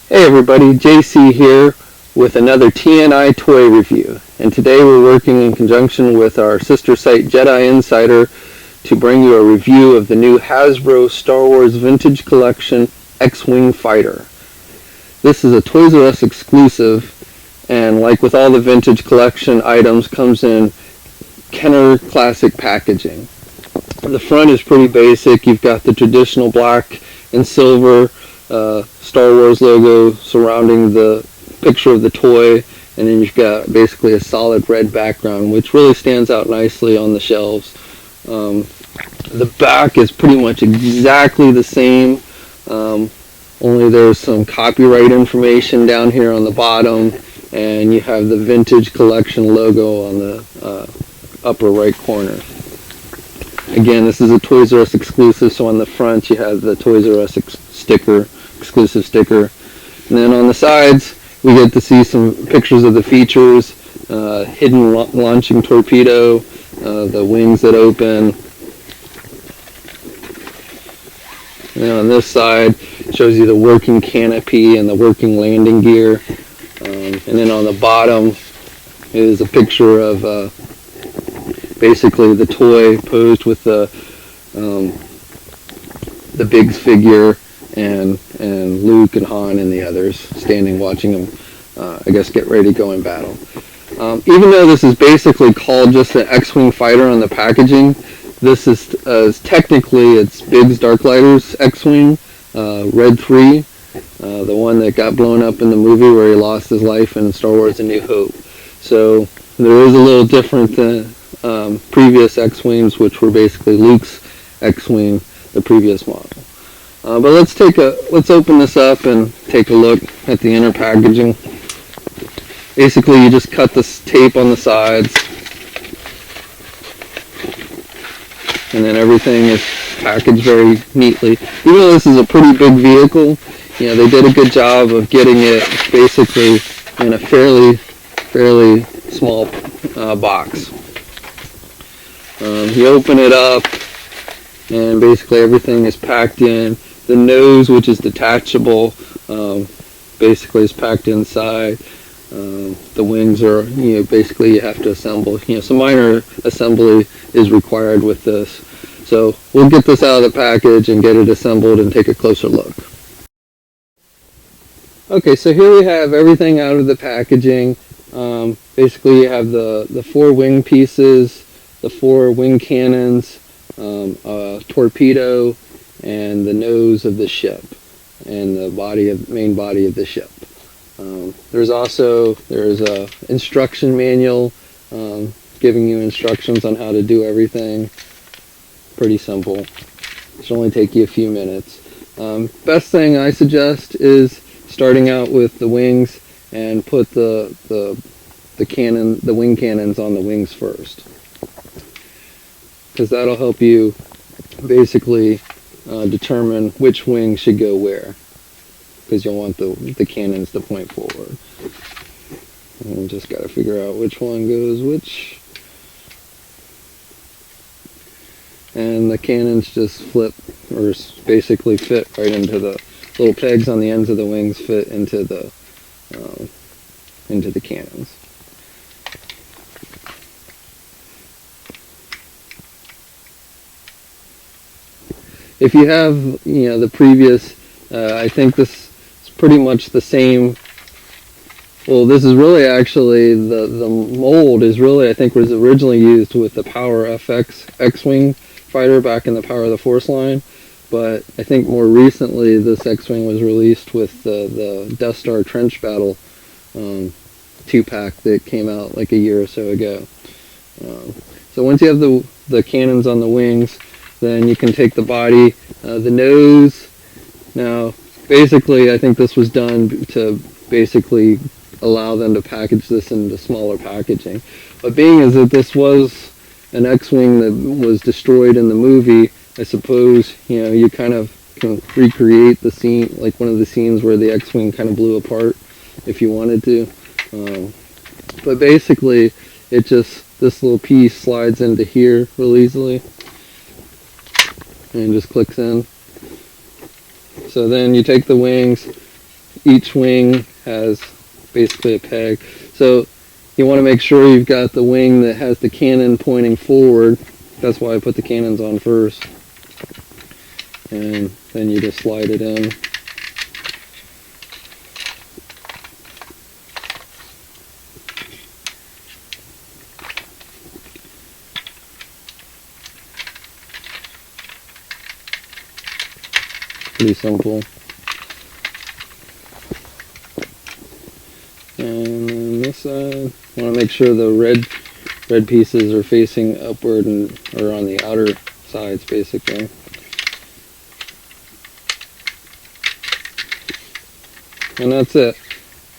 Hey everybody, JC here with another TNI toy review. And today we're working in conjunction with our sister site Jedi Insider to bring you a review of the new Hasbro Star Wars Vintage Collection X-Wing Fighter. This is a Toys R Us exclusive, and like with all the Vintage Collection items, comes in Kenner Classic packaging. The front is pretty basic. You've got the traditional black and silver Star Wars logo surrounding the picture of the toy, and then you've got basically a solid red background, which really stands out nicely on the shelves. The back is pretty much exactly the same, only there's some copyright information down here on the bottom, and you have the Vintage Collection logo on the upper right corner. Again, this is a Toys R Us exclusive, so on the front you have the Toys R Us exclusive sticker. And then on the sides, we get to see some pictures of the features, hidden launching torpedo, the wings that open. And then on this side, it shows you the working canopy and the working landing gear. And then on the bottom is a picture of basically the toy posed with the Biggs figure and Luke and Han and the others standing watching them, I guess, get ready to go in battle. Even though this is basically called just an X-Wing fighter on the packaging, this is technically it's Biggs Darklighter's X-Wing, Red 3, the one that got blown up in the movie where he lost his life in Star Wars A New Hope. So there is a little different than previous X-Wings, which were basically Luke's X-Wing, the previous model. But let's open this up and take a look at the inner packaging. Basically, you just cut this tape on the sides, and then everything is packaged very neatly. Even though this is a pretty big vehicle, you know, they did a good job of getting it basically in a fairly small box. You open it up, and basically everything is packed in. The nose, which is detachable, basically is packed inside. The wings are, basically you have to assemble. Some minor assembly is required with this. So we'll get this out of the package and get it assembled and take a closer look. Okay, so here we have everything out of the packaging. Basically you have the 4 wing pieces, the 4 wing cannons, a torpedo, and the nose of the ship, and the main body of the ship. There's a instruction manual giving you instructions on how to do everything. Pretty simple. It should only take you a few minutes. Best thing I suggest is starting out with the wings and put the wing cannons on the wings first, because that'll help you basically determine which wing should go where, because you'll want the cannons to point forward. And just got to figure out which one goes which. And the cannons just flip, or basically fit right into the little pegs on the ends of the wings, fit into the cannons. If you have, the previous, I think this is pretty much the same. Well, this is really actually, the mold is really, I think, was originally used with the Power FX X-Wing fighter back in the Power of the Force line. But I think more recently this X-Wing was released with the Death Star Trench Battle 2-pack that came out like a year or so ago. So once you have the cannons on the wings, then you can take the body, the nose. Now, basically, I think this was done to basically allow them to package this into smaller packaging. But being as that this was an X-Wing that was destroyed in the movie, I suppose, you kind of can recreate the scene, like one of the scenes where the X-Wing kind of blew apart, if you wanted to. But basically, this little piece slides into here real easily and just clicks in. So then you take the wings, each wing has basically a peg. So you want to make sure you've got the wing that has the cannon pointing forward. That's why I put the cannons on first. And then you just slide it in. Pretty simple. And on this side, I want to make sure the red pieces are facing upward and or on the outer sides, basically. And that's it.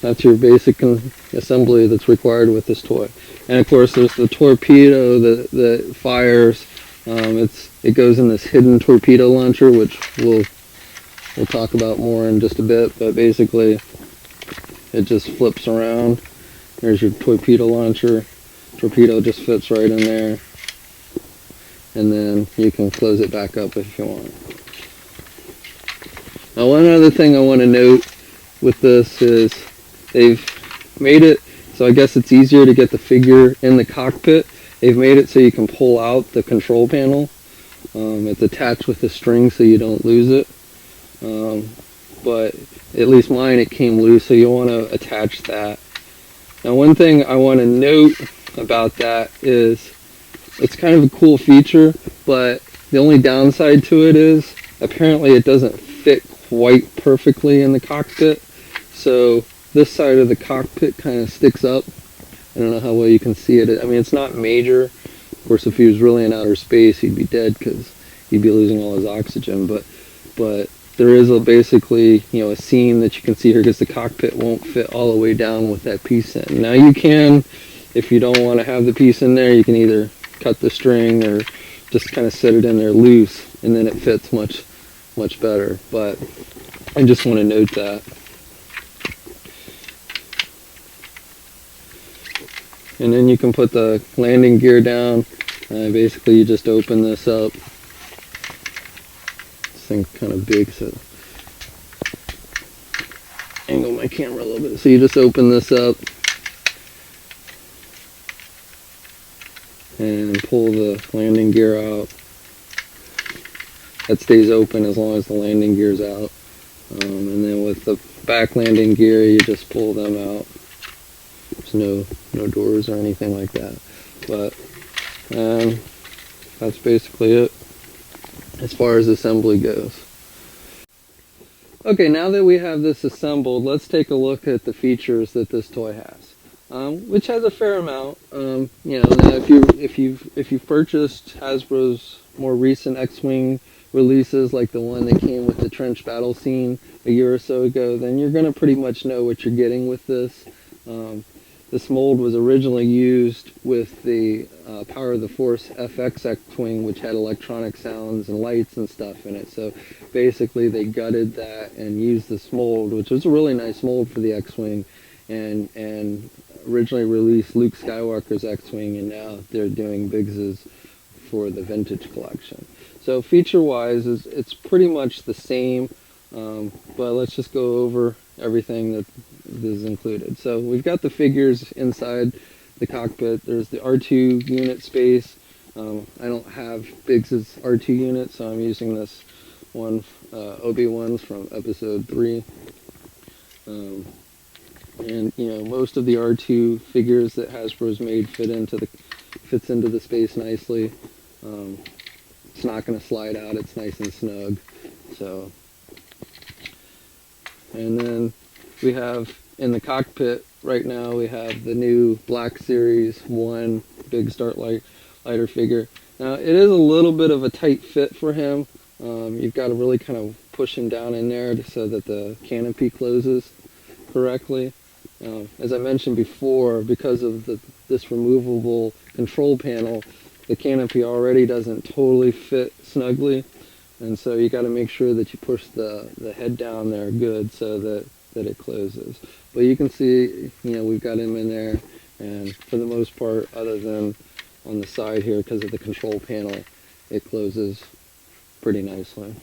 That's your basic assembly that's required with this toy. And of course, there's the torpedo that fires. It goes in this hidden torpedo launcher, which we'll talk about more in just a bit. But basically, it just flips around. There's your torpedo launcher. Torpedo just fits right in there. And then you can close it back up if you want. Now, one other thing I want to note with this is they've made it so I guess it's easier to get the figure in the cockpit. They've made it so you can pull out the control panel. It's attached with a string so you don't lose it. But at least mine, it came loose, so you want to attach that. Now, one thing I want to note about that is it's kind of a cool feature, but the only downside to it is apparently it doesn't fit quite perfectly in the cockpit. So this side of the cockpit kind of sticks up. I don't know how well you can see it. I mean, it's not major. Of course, if he was really in outer space, he'd be dead because he'd be losing all his oxygen. But there is basically, a seam that you can see here because the cockpit won't fit all the way down with that piece in. Now you can, if you don't want to have the piece in there, you can either cut the string or just kind of set it in there loose, and then it fits much better. But I just want to note that. And then you can put the landing gear down. Basically, you just open this up. This thing's kind of big, so angle my camera a little bit. So you just open this up and pull the landing gear out. That stays open as long as the landing gear's out. And then with the back landing gear, you just pull them out. There's no doors or anything like that. But that's basically it as far as assembly goes. Okay, now that we have this assembled, let's take a look at the features that this toy has, which has a fair amount. Now if you've purchased Hasbro's more recent X-Wing releases, like the one that came with the trench battle scene a year or so ago, then you're going to pretty much know what you're getting with this. This mold was originally used with the Power of the Force FX X-Wing, which had electronic sounds and lights and stuff in it. So basically they gutted that and used this mold, which was a really nice mold for the X-Wing, and originally released Luke Skywalker's X-Wing, and now they're doing Biggs's for the vintage collection. So feature-wise, it's pretty much the same, but let's just go over everything that is included. So we've got the figures inside the cockpit. There's the R2 unit space. I don't have Biggs's R2 unit, so I'm using this one, Obi-Wan's from Episode 3. And most of the R2 figures that Hasbro's made fits into the space nicely. It's not going to slide out. It's nice and snug. So, and then we have in the cockpit right now, we have the new Black Series 1 Big Start Lighter figure. Now, it is a little bit of a tight fit for him. You've got to really kind of push him down in there so that the canopy closes correctly. As I mentioned before, because of this removable control panel, the canopy already doesn't totally fit snugly, and so you got to make sure that you push the head down there good so that it closes. But you can see, we've got him in there, and for the most part, other than on the side here because of the control panel, it closes pretty nicely.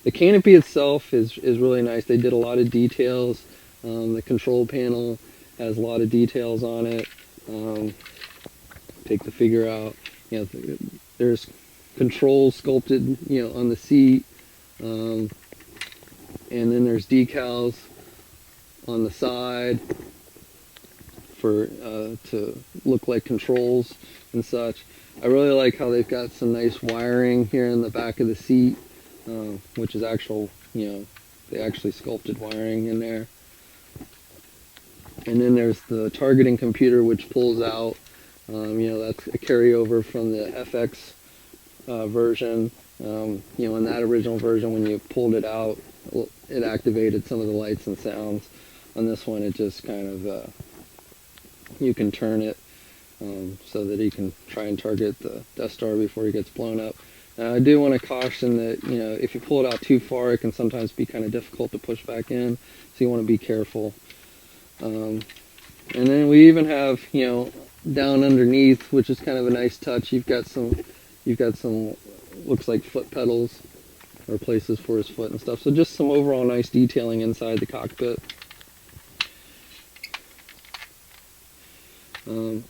The canopy itself is really nice. They did a lot of details. The control panel has a lot of details on it. Take the figure out. There's controls sculpted, on the seat, and then there's decals on the side for to look like controls and such. I really like how they've got some nice wiring here in the back of the seat, which is actual, they actually sculpted wiring in there. And then there's the targeting computer, which pulls out. That's a carryover from the FX version. In that original version, when you pulled it out, it activated some of the lights and sounds. On this one, it just kind of, you can turn it so that he can try and target the Death Star before he gets blown up. I do want to caution that, if you pull it out too far, it can sometimes be kind of difficult to push back in, so you want to be careful. And then we even have, down underneath, which is kind of a nice touch, you've got some looks like foot pedals or places for his foot and stuff. So just some overall nice detailing inside the cockpit.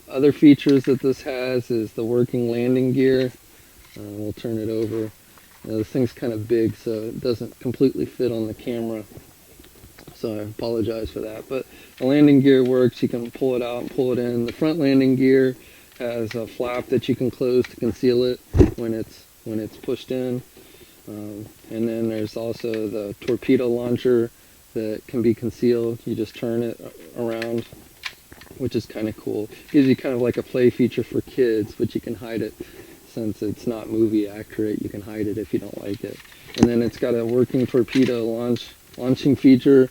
Other features that this has is the working landing gear. We'll turn it over. This thing's kind of big, so it doesn't completely fit on the camera. So I apologize for that. But the landing gear works. You can pull it out and pull it in. The front landing gear has a flap that you can close to conceal it when it's pushed in. And then there's also the torpedo launcher that can be concealed. You just turn it around, which is kind of cool. Gives you kind of like a play feature for kids, but you can hide it since it's not movie accurate. You can hide it if you don't like it. And then it's got a working torpedo launching feature,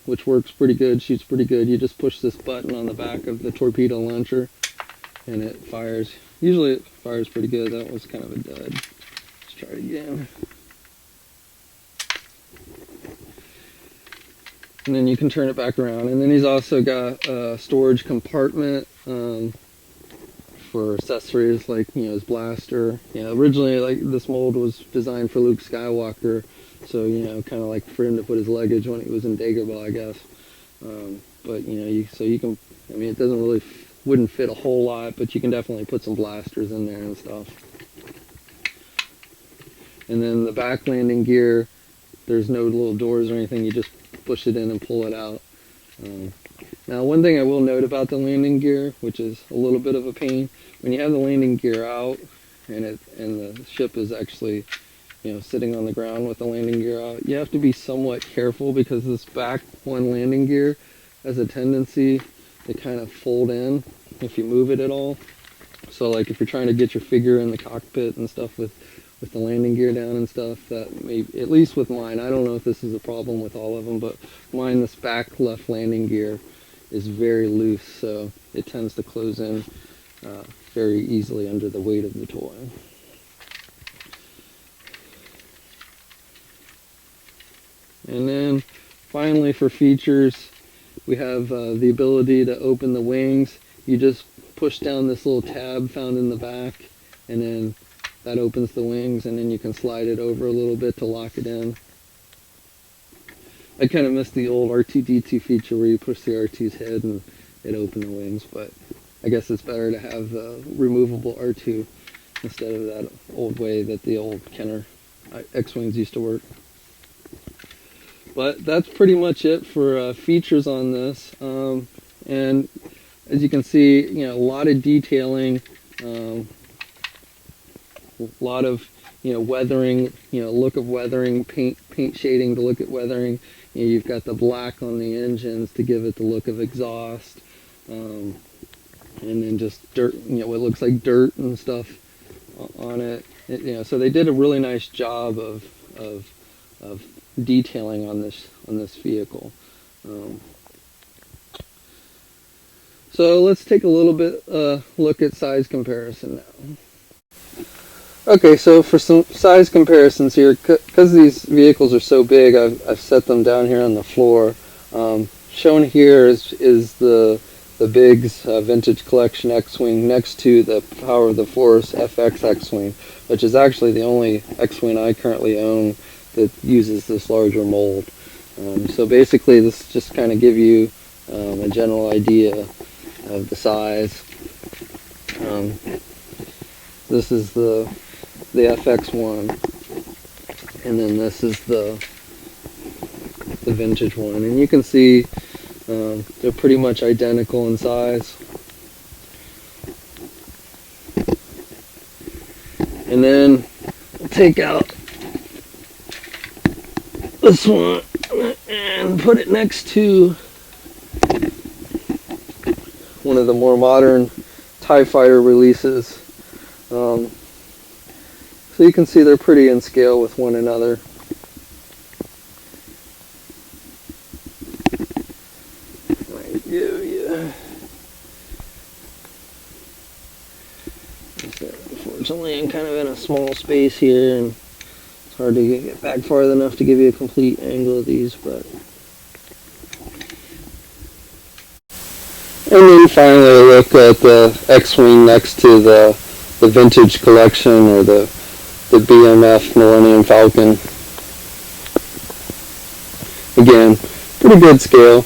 which works pretty good, shoots pretty good. You just push this button on the back of the torpedo launcher and it fires. Usually it fires pretty good. That was kind of a dud. Let's try it again. And then you can turn it back around. And then he's also got a storage compartment for accessories like his blaster. Originally, like, this mold was designed for Luke Skywalker, so kind of like for him to put his luggage when he was in Dagobah, I guess. But you can. I mean, it wouldn't fit a whole lot, but you can definitely put some blasters in there and stuff. And then the back landing gear, there's no little doors or anything. You just push it in and pull it out. Now, one thing I will note about the landing gear, which is a little bit of a pain, when you have the landing gear out and the ship is actually, sitting on the ground with the landing gear out, you have to be somewhat careful because this back one landing gear has a tendency to kind of fold in if you move it at all. So, like, if you're trying to get your figure in the cockpit and stuff with the landing gear down and stuff, that may, at least with mine, I don't know if this is a problem with all of them, but mine, this back left landing gear is very loose, so it tends to close in very easily under the weight of the toy. And then finally, for features, we have the ability to open the wings. You just push down this little tab found in the back, and then that opens the wings, and then you can slide it over a little bit to lock it in. I kind of miss the old R2-D2 feature where you push the R2's head and it opened the wings, but I guess it's better to have the removable R2 instead of that old way that the old Kenner X-Wings used to work. But that's pretty much it for features on this. And as you can see, a lot of detailing, a lot of weathering, look of weathering, paint shading to look at weathering. You've got the black on the engines to give it the look of exhaust, and then just dirt, what looks like dirt and stuff on it. So they did a really nice job of detailing on this vehicle. So let's take a little bit look at size comparison now. Okay, so for some size comparisons here, because these vehicles are so big, I've set them down here on the floor. Shown here is the Biggs Vintage Collection X-Wing next to the Power of the Force FX X-Wing, which is actually the only X-Wing I currently own that uses this larger mold. So basically this just kind of give you a general idea of the size. This is the FX one, and then this is the vintage one, and you can see they're pretty much identical in size. And then we'll take out this one and put it next to one of the more modern TIE Fighter releases. So you can see they're pretty in scale with one another. Unfortunately, I'm kind of in a small space here, and it's hard to get back far enough to give you a complete angle of these, but. And then finally, a look at the X-Wing next to the Vintage Collection, or the BMF Millennium Falcon. Again, pretty good scale.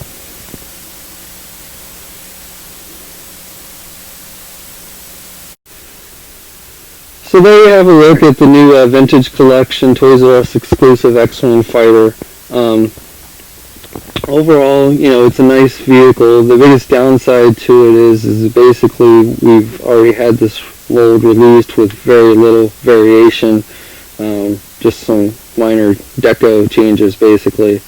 So there you have a look at the new Vintage Collection Toys R Us exclusive X-Wing fighter. Overall, you know, it's a nice vehicle. The biggest downside to it is basically we've already had this mold released with very little variation, just some minor deco changes basically.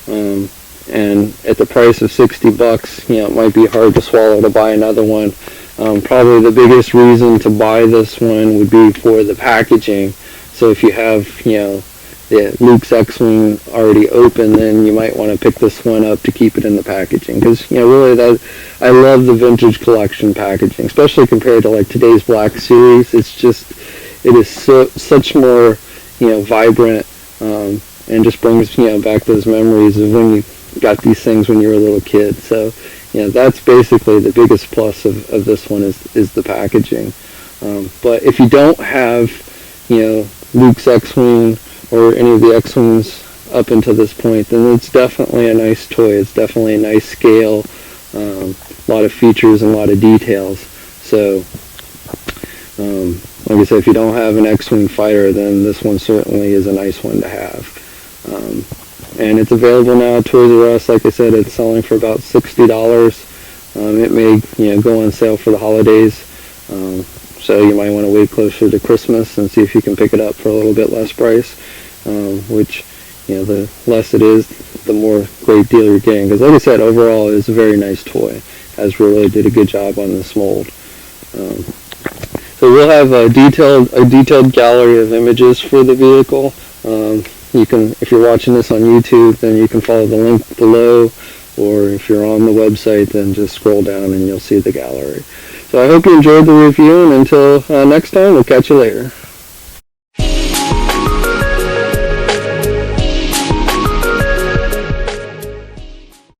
And at the price of $60, you know, it might be hard to swallow to buy another one. Probably the biggest reason to buy this one would be for the packaging. So if you have, you know, Luke's X-Wing already open, then you might want to pick this one up to keep it in the packaging. Because, you know, really, I love the Vintage Collection packaging, especially compared to like today's Black Series. It's just, it is such more, you know, vibrant, and just brings, you know, back those memories of when you got these things when you were a little kid. So, you know, that's basically the biggest plus of this one is the packaging. But if you don't have, you know, Luke's X-Wing or any of the X-Wings up until this point, then it's definitely a nice toy. It's definitely a nice scale, a lot of features and a lot of details. So, like I said, if you don't have an X-Wing fighter, then this one certainly is a nice one to have. And it's available now at Toys R Us. Like I said, it's selling for about $60. It may, you know, go on sale for the holidays. So you might want to wait closer to Christmas and see if you can pick it up for a little bit less price. Which, you know, the less it is, the more great deal you're getting. Because like I said, overall, it's a very nice toy. Hasbro really did a good job on this mold. So we'll have a detailed gallery of images for the vehicle. You can, if you're watching this on YouTube, then you can follow the link below, or if you're on the website, then just scroll down and you'll see the gallery. So I hope you enjoyed the review, and until next time, we'll catch you later.